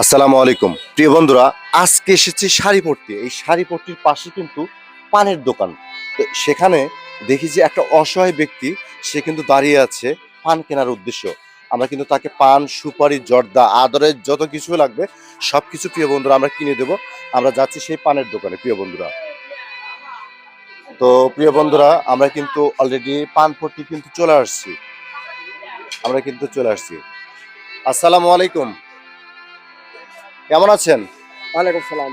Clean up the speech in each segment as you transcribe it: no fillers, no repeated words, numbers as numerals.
আসসালামু আলাইকুম প্রিয় বন্ধুরা, আজকে এসেছি শাড়ি পরতে। এই শাড়ি পট্টির পাশে কিন্তু পানের দোকান। তো সেখানে দেখি যে একটা অসহায় ব্যক্তি, সে কিন্তু দাঁড়িয়ে আছে পান কেনার উদ্দেশ্য। আমরা কিন্তু তাকে পান, সুপারি, জর্দা, আদরের যত কিছু লাগবে সব কিছু প্রিয় বন্ধুরা আমরা কিনে দেবো। আমরা যাচ্ছি সেই পানের দোকানে প্রিয় বন্ধুরা। তো প্রিয় বন্ধুরা, আমরা কিন্তু অলরেডি পান পট্টি কিন্তু চলে আসছি। আসসালামু আলাইকুম, কেমন আছেন? ওয়ালাইকুম সালাম।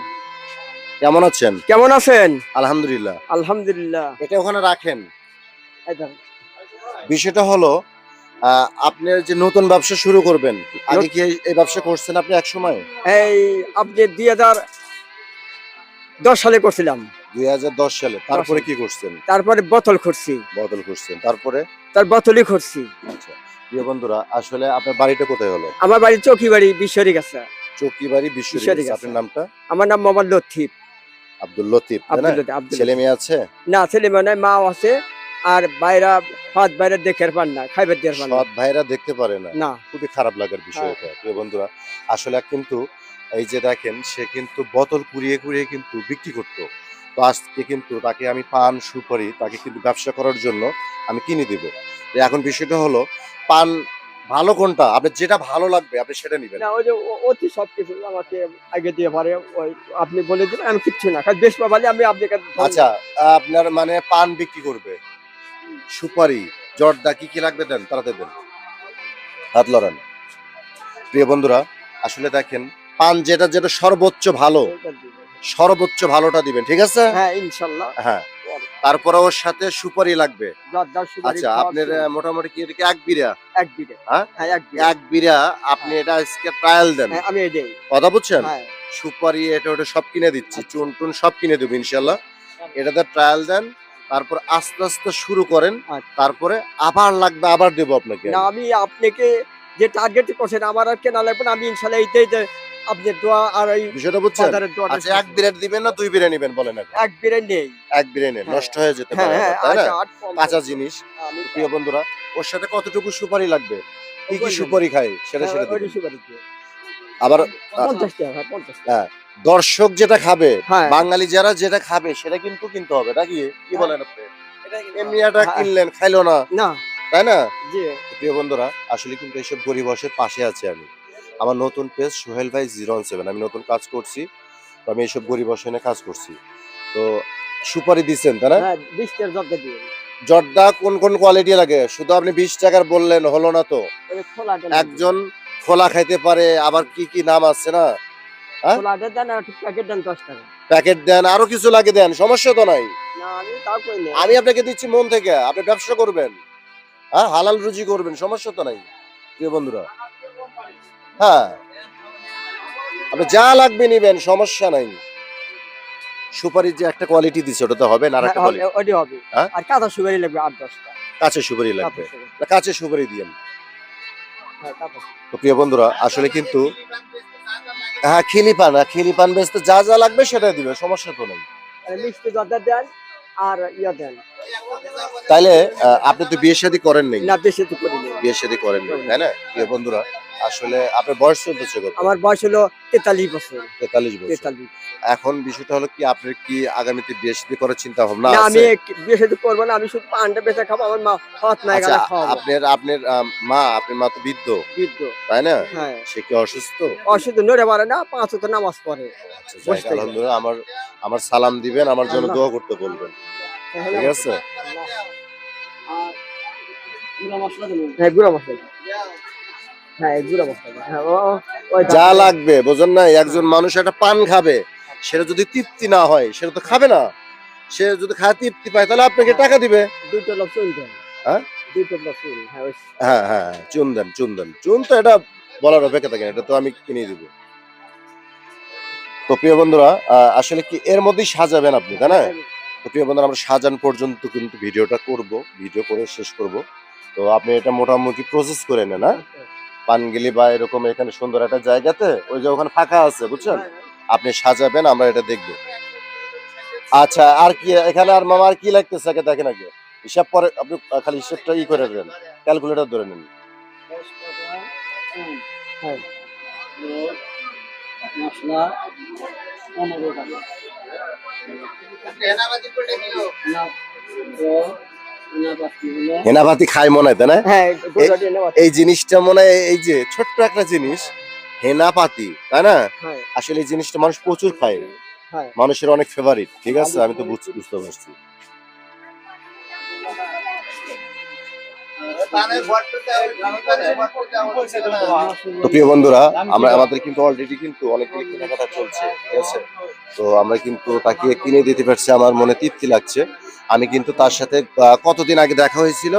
কেমন আছেন? কেমন আছেন? আলহামদুলিল্লাহ। আলহামদুলিল্লাহ। এটা ওখানে রাখেন। এই ধরেন। বিষয়টা হলো, আপনি যে নতুন ব্যবসা শুরু করবেন, আগে নত- কি এই ব্যবসা করছেন আপনি একসময়? এই আপনি 2010 সালে করছিলাম। 2010 সালে। তারপরে সালে। কি করছেন? তারপরে বোতল করছি। বদল করছেন। তারপরে? তার বোতলই করছি। আচ্ছা। প্রিয় বন্ধুরা, আসলে আপনার বাড়িটা কোথায় হলো? আমার বাড়ি চৌকিবাড়ি বিশ্বরি গাছা। চৌকিবাড়ি বিশ্বরি বিশ্বরিগঞ্জ। গাছা। আপনার নামটা? আমার নাম মোহাম্মদ লতিফ। আব্দুল লতিফ, তাই না? আব্দুল লতিফ, আব্দুল ছেলে লতিফ। মেয়ে আছে? না ছেলে মানে মা আছে। আর বাইরা ফাঁদ বাইরে দেখে পান না, খাইবার দিয়ে পান না। সৎ ভাইরা দেখতে পারে না। না। খুবই খারাপ লাগার বিষয় হ্যাঁ। এটা প্রিয় বন্ধুরা। আসলে কিন্তু এই যে দেখেন, সে কিন্তু বোতল কুড়িয়ে কুড়িয়ে কিন্তু বিক্রি করতো। তো আজকে কিন্তু তাকে আমি পান, সুপারি তাকে কিন্তু ব্যবসা করার জন্য আমি কিনে দেব। তো এখন বিষয়টা হলো, পান ভালো কোনটা? আপনার যেটা ভালো লাগবে আপনি সেটা নিবেন। না ওই যে অতি সবকিছু আমাকে আগে দিয়ে পারে ওই আপনি বলে দিবেন আমি কিচ্ছু না খালি বেশ পাবালে আমি আপনাকে আচ্ছা, আপনার মানে পান বিক্রি করবে, সুপারি, জর্দা কি কি লাগবে দেন, তাড়াতাড়ি দেন। হাত লড়ান। প্রিয় বন্ধুরা, আসলে দেখেন, পান যেটা যেটা সর্বোচ্চ ভালো, সর্বোচ্চ ভালোটা দিবেন, ঠিক আছে? হ্যাঁ ইনশাল্লাহ। হ্যাঁ। তারপরে ওর সাথে সুপারি লাগবে। জর্দার সুপারি আচ্ছা, আপনার মোটামুটি কি এটা কি এক বিড়া? এক বিঘে। হ্যাঁ? হ্যাঁ এক বিঘে। এক বিড়া আপনি হ্যাঁ। এটা আজকে ট্রায়াল দেন। হ্যাঁ আমি এটাই। কথা বুঝছেন? হ্যাঁ। সুপারি এটা ওটা সব কিনে দিচ্ছি। আচ্ছা। চুন-টুন সব কিনে দেব ইনশাআল্লাহ। এটাতে ট্রায়াল দেন। তারপর আস্তে, আস্তে শুরু করেন। আচ্ছা। তারপরে আবার লাগবে, আবার দেব আপনাকে না আমি। আমি আপনাকে যে টার্গেট করছেন আমার আর কেনা লাগবে না। আমি ইনশাল্লাহ এইটাই যে আপনার দোয়া আর এই বিষয়টা বুঝছেন? বাজারের দোয়াটা আচ্ছা, এক বিড়া দিবেন না ২ বিড়া নিবেন বলেন আগে? এক বিঘে নেই। এক বিড়া নেন। হ্যাঁ। নষ্ট হয়ে যেতে হ্যাঁ, পারে হ্যাঁ, আবার, তাই না? আচ্ছা 8 কাঁচা জিনিস। আমি প্রিয় বন্ধুরা, ওর সাথে কতটুকু সুপারি লাগবে? কি কি বলবেন। সুপারি খায় সেটা হ্যাঁ, সেটা ওই দিবেন। সুপারিতে আবার 50 টাকা, হ্যাঁ 50 টাকা। হ্যাঁ, দর্শক যেটা খাবে, হ্যাঁ। বাঙালি যারা যেটা খাবে সেটা কিন্তু কিনতে হবে নাকি? কি বলেন আপনি? এমনি এটা হ্যাঁ। কিনলেন, খাইলো না, না, তাই না? জি। তো প্রিয় বন্ধুরা, আসলে কিন্তু এইসব গরিব অসহায়ের পাশে আছি আমি। আমার নতুন পেজ সোহেল ভাই 017, আমি নতুন কাজ করছি। তো আমি এইসব গরিব অসহায় নিয়ে কাজ করছি। তো সুপারি দিচ্ছেন, তাই না? হ্যাঁ 20 টাকার জর্দা দিয়ে। জর্দা কোন কোন কোয়ালিটি লাগে? শুধু আপনি 20 টাকার বললেন, হলো না তো। ওই খোলাটা একজন খোলা খাইতে পারে, আবার কি কি নাম আছে না? হ্যাঁ? খোলাটা দেন আর প্যাকেট দেন 10 টাকা। প্যাকেট দেন, আরো কিছু লাগে দেন, সমস্যা তো নাই। না আমি তা কই না। আমি আপনাকে দিচ্ছি মন থেকে, আপনি ব্যবসা করবেন, হ্যাঁ, হালাল রুজি করবেন, সমস্যা তো নাই প্রিয় বন্ধুরা। হ্যাঁ, আপনি যা লাগবে নিবেন, সমস্যা নাই। সুপারির যে একটা কোয়ালিটি দিছে ওটা তো হবে না, আর হ্যাঁ একটা হবে, কোয়ালিটি? ওইটাই হবে। হ্যাঁ, আর কাঁচা সুপারি লাগবে 8-10 টা। কাঁচা সুপারি লাগবে। কাঁচা সুপারি। না, কাঁচা সুপারি দিয়েন। হ্যাঁ কাঁচা সুপারি। তো প্রিয় বন্ধুরা, আসলে কিন্তু হ্যাঁ, খিলি পান বেচতে যা যা লাগবে সেটা দিবে, সমস্যা তো নেই। আর মিষ্টি জর্দা দেন আর ইয়া দেন। তাইলে আপনি তো বিয়ে শাদী করেন নাই? না বেশি তো করি না। বিয়ে শাদী করেন নাই, তাই না? প্রিয় বন্ধুরা, আসলে আপনার বয়স চলতেছে কত? আমার বয়স হলো 43 বছর। 43 বছর। 43। এখন বিষয়টা হলো কি, আপনার কি আগামীতে বিয়ে শাদী করার চিন্তা ভাবনা না আমি আছে? বিয়ে শাদী করবো না। আমি শুধু পানটা বেচে খাবো। আমার মা হাত নাই আচ্ছা, গালে খাওয়াবো। আপনার আপনার মা তো বৃদ্ধ, বৃদ্ধ। তাই না? হ্যাঁ। সে কি অসুস্থ? অসুস্থ নড়ে পারে না। 5 ওয়াক্ত নামাজ পড়ে। আচ্ছা, যাক, বসে থাকে। আলহামদুলিল্লাহ। আমার সালাম দিবেন, আমার জন্য আল্লাহ। দোয়া করতে বলবেন, ঠিক আছে? হ্যাঁ গুঁড়া মশলা। হ্যাঁ গুঁড়া মশলা। হ্যাঁ ওই যা লাগবে বোঝেন না, একজন মানুষ একটা পান খাবে, সেটা যদি তৃপ্তি না হয় সেটা তো খাবে না। সে যদি খায় তৃপ্তি পায় তাহলে আপনাকে টাকা দিবে। 2 টোলা চুন দেন। হ্যাঁ, 2 টোলা চুন। হ্যাঁ ওই হ্যাঁ, হ্যাঁ, হ্যাঁ, চুন দেন, চুন দেন। চুন তো এটা বলার অপেক্ষা থাকে না, এটা তো আমি কিনে দিব। তো প্রিয় বন্ধুরা, আসলে কি এর মধ্যেই সাজাবেন আপনি, তাই না? তো প্রিয় বন্ধুরা, আমরা সাজান পর্যন্ত কিন্তু ভিডিওটা করব, ভিডিও করে শেষ করব। তো আপনি এটা মোটামুটি প্রসেস করে নেন, হ্যাঁ? পানগিলি বা এরকম এখানে সুন্দর একটা জায়গাতে, ওই যে ওখানে ফাঁকা আছে বুঝছেন, আপনি সাজাবেন, আমরা এটা দেখব। আচ্ছা, আর কি এখানে, আর মামা আর কি লাগতেছে আগে দেখেন আগে। হিসাব পরে আপনি খালি হিসাবটা করে দেন, ক্যালকুলেটর ধরে নেন। হ্যাঁ। মশলা 15 টাকা। হেনাপাতি খায় মনে হয় তাই না? হ্যাঁ, গুজরাটি হেনাপাতি। এই জিনিসটা মনে হয় এই যে ছোট্ট একটা জিনিস হেনাপাতি তাই না? হ্যাঁ, আসলে এই জিনিসটা মানুষ প্রচুর খায়, হ্যাঁ। মানুষের অনেক ফেভারিট। ঠিক আছে, আমি তো বুঝতে পারছি। তো প্রিয় বন্ধুরা, আমাদের কিন্তু অলরেডি কিন্তু অনেকগুলো কেনাকাটা চলছে, ঠিক আছে। তো আমরা কিন্তু তাকে কিনে দিতে পারছি, আমার মনে তৃপ্তি লাগছে। আমি কিন্তু তার সাথে কতদিন আগে দেখা হয়েছিল?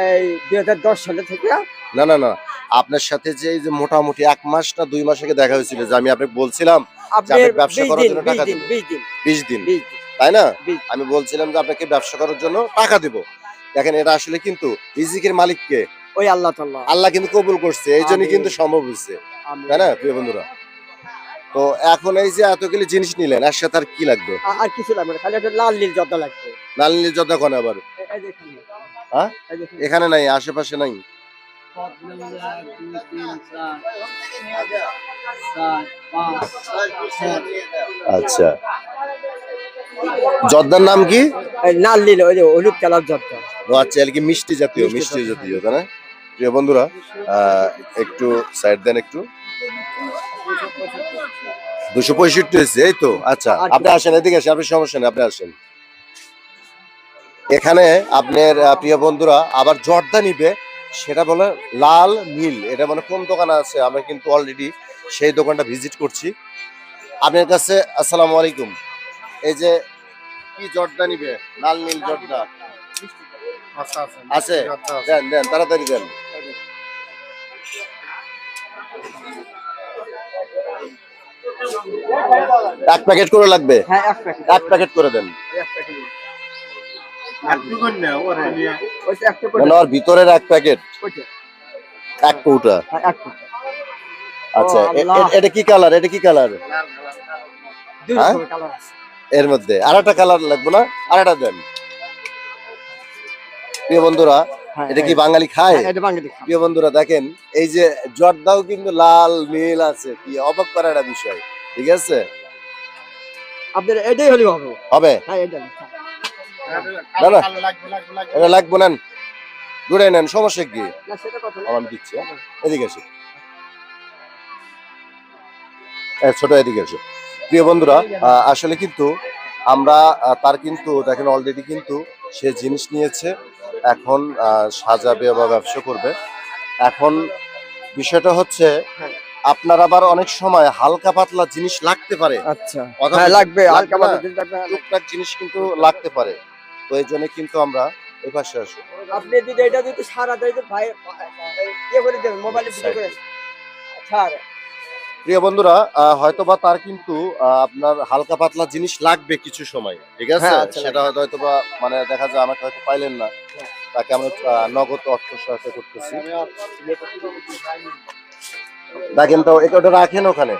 এই 2010 সালে থেকে না না না, আপনার সাথে যে এই যে মোটামুটি 1 মাস না 2 মাস আগে দেখা হয়েছিল, যে আমি আপনাকে বলছিলাম যে আপনার আপনাকে ব্যবসা 20 করার দিন, জন্য 20 টাকা দিন, দেব। 20 দিন, 20 দিন 20 দিন, তাই না? 20 আমি বলছিলাম যে আপনাকে ব্যবসা করার জন্য টাকা দেব। দেখেন, এটা আসলে কিন্তু রিজিকের মালিক কে? ওই আল্লাহ তাআলা। আল্লাহ কিন্তু কবুল করছে, এই জন্যই আমিন। কিন্তু সম্ভব হয়েছে, আমিন। তাই না প্রিয় বন্ধুরা? তো এখন এই যে এতগুলি জিনিস নিলেন, এর সাথে আর কি লাগবে? আর কিছু লাগবে না, খালি একটা লাল নীল জর্দা লাগবে। লাল নীল জর্দা কোন আবার? এই যে এখানে, হ্যাঁ, এই যে এখানে। এখানে নাই, আশেপাশে নাই। আচ্ছা, জর্দার নাম কি? এই লাল নীল, ওই যে হলুদ কালার জর্দা। ও আচ্ছা, এর কি মিষ্টি জাতীয়, মিষ্টি জাতীয় তাই না? প্রিয় বন্ধুরা, একটু সাইড দেন একটু। 265 হয়েছে, এই তো। আচ্ছা, আপনি আসেন, এদিকে আসেন, আপনি সমস্যা নেই, আপনি আসেন। এখানে আপনার প্রিয় বন্ধুরা আবার জর্দা নিবে, সেটা বলে লাল নীল। এটা মানে কোন দোকানে আছে, আমরা কিন্তু অলরেডি সেই দোকানটা ভিজিট করছি। আপনার কাছে আসসালামু আলাইকুম, এই যে কি জর্দা নিবে? লাল নীল জর্দা আছে? দেন দেন, তাড়াতাড়ি দেন। এক প্যাকেট করে লাগবে? হ্যাঁ, এক প্যাকেট। এক প্যাকেট করে দেন। এক প্যাকেট। ওইটা একটা করে মানে ওর ভিতরের এক প্যাকেট, ওইটা। এক কৌটা। হ্যাঁ, এক প্যাকেট। আচ্ছা, আল্লাহ। এটা কি কালার? এটা কি কালার? দুই হ্যাঁ? রকমের কালার আছে। এর মধ্যে আরেকটা কালার লাগবে না? আরেকটা দেন। প্রিয় বন্ধুরা, হ্যাঁ, এটা কি বাঙালি খায়? হ্যাঁ, এটা বাঙালি খাবার। প্রিয় বন্ধুরা দেখেন, এই যে জর্দাও কিন্তু লাল নীল আছে, কি অবাক করার একটা বিষয়। ঠিক আছে, আপনার এটাই হলেই হবে। হবে হ্যাঁ, এটা না। না না, এটা লাগবে নেন, দূরে নেন, সমস্যা কি? না, সেটা কথা না। আমি দিচ্ছি, হ্যাঁ? এদিকে এসে, ছোট এদিকে এসে। প্রিয় বন্ধুরা, আসলে কিন্তু আমরা তার কিন্তু দেখেন অলরেডি কিন্তু সে জিনিস নিয়েছে, এখন সাজাবে বা ব্যবসা করবে। এখন বিষয়টা হচ্ছে, হ্যাঁ। আপনার আবার অনেক সময় হালকা পাতলা জিনিস লাগতে পারে, আচ্ছা। কথা হ্যাঁ, বলছি, লাগবে। লাগবে হালকা না? পাতলা জিনিস লাগবে। হ্যাঁ, টুকটাক জিনিস কিন্তু লাগতে পারে। তো এই জন্য কিন্তু আমরা এই পাশে আসি। আপনি যদি এটা যদি সারা দেয় তো ভাই ইয়ে করে দেবেন, মোবাইলে ভিডিও করে ছাড়। প্রিয় বন্ধুরা, হয়তোবা তার কিন্তু আপনার হালকা পাতলা জিনিস লাগবে কিছু সময়, ঠিক আছে। হ্যাঁ, আচ্ছা, সেটা হয়তোবা মানে দেখা যায় আমাকে হয়তো পাইলেন না, হ্যাঁ। তাকে আমরা নগদ অর্থ সহায়তা করতেছি। দেখেন তো, এটা ওটা রাখেন ওখানে।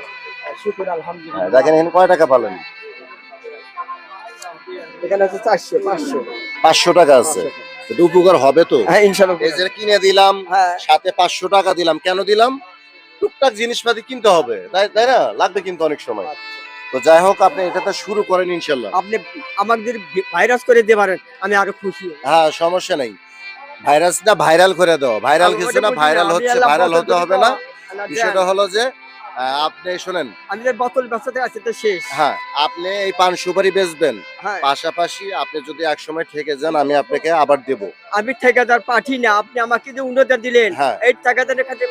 শুকুর হ্যাঁ, আলহামদুলিল্লাহ। দেখেন এখানে কয় টাকা পালেন? এখানে আছে 400, 500। 500 টাকা আছে। এটা উপকার হবে তো? হ্যাঁ, ইনশাআল্লাহ। এই যে কিনে দিলাম, হ্যাঁ। সাথে 500 টাকা দিলাম, কেন দিলাম? টুকটাক জিনিসপাতি কিনতে হবে, তাই তাই না? লাগবে কিন্তু অনেক সময়। তো যাই হোক, আপনি এটাতে শুরু করেন ইনশাল্লাহ। আপনি আমাকে যদি ভাইরাস করে দিতে পারেন আমি আরো খুশি হই। হ্যাঁ, সমস্যা নাই। ভাইরাসটা ভাইরাল করে দাও, ভাইরাল আমি কিছু ওটা না, বুঝি ভাইরাল আমি হচ্ছে, আল্লাহ ভাইরাল বোতল হতে যদি হবে তো না। আল্লাহ বিষয়টা দেন। হলো যে আপনি শোনেন, আমি যে বোতল বেচাতে আছি তো শেষ। হ্যাঁ, আপনি এই পান সুপারি বেচবেন, হ্যাঁ, পাশাপাশি আপনি যদি এক সময় ঠকে যান, আমি আপনাকে আবার দেব। আমি ঠিকাদার পাঠি না, আপনি আমাকে যে অনুদান দিলেন হ্যাঁ, এই টাকাদারের কাছে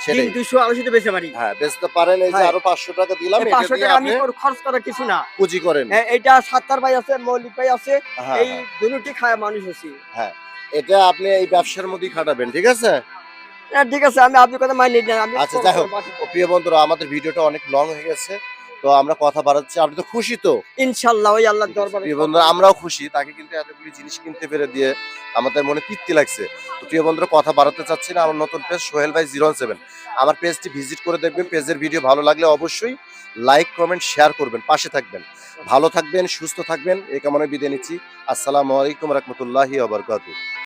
সেটাই। 200 আমি শুধু বেচতে পারি। হ্যাঁ, বেচতে পারেন। এই যে হ্যাঁ। আরো 500 টাকা দিলাম, এই এটা 500 দিয়ে টাকা আমি আপনি খরচ করার কিছু না। পুঁজি করেন। এইটা সাত্তার ভাই আছে, মৌলিক ভাই আছে, হ্যাঁ, এই হ্যাঁ, দুটি খায় মানুষ আছি। হ্যাঁ, এটা আপনি এই ব্যবসার মধ্যেই খাটাবেন, ঠিক আছে। হ্যাঁ, ঠিক আছে, আমি আপনার কথা মানি না। আমি আচ্ছা, যাই হোক, প্রিয় বন্ধুরা, আমাদের ভিডিওটা অনেক লং হয়ে গেছে, তো আমরা কথা বাড়াচ্ছি। আপনি তো খুশি তো? ইনশাআল্লাহ ওই আল্লাহর দরবারে। প্রিয় বন্ধুরা, আমরাও খুশি, তাকে কিন্তু এতগুলি জিনিস কিনতে পেরে দিয়ে আমাদের মনে তৃপ্তি লাগছে। তো প্রিয় বন্ধুরা, কথা বাড়াতে চাচ্ছি না। আমার নতুন পেজ সোহেল ভাই 017, আমার পেজটি ভিজিট করে দেখবেন। পেজের ভিডিও ভালো লাগলে অবশ্যই লাইক, কমেন্ট, শেয়ার করবেন, পাশে থাকবেন। ভালো থাকবেন, সুস্থ থাকবেন, এই কামনায় বিদায় নিচ্ছি। আসসালামু আলাইকুম রহমতুল্লাহি ওয়া বারাকাতুহু।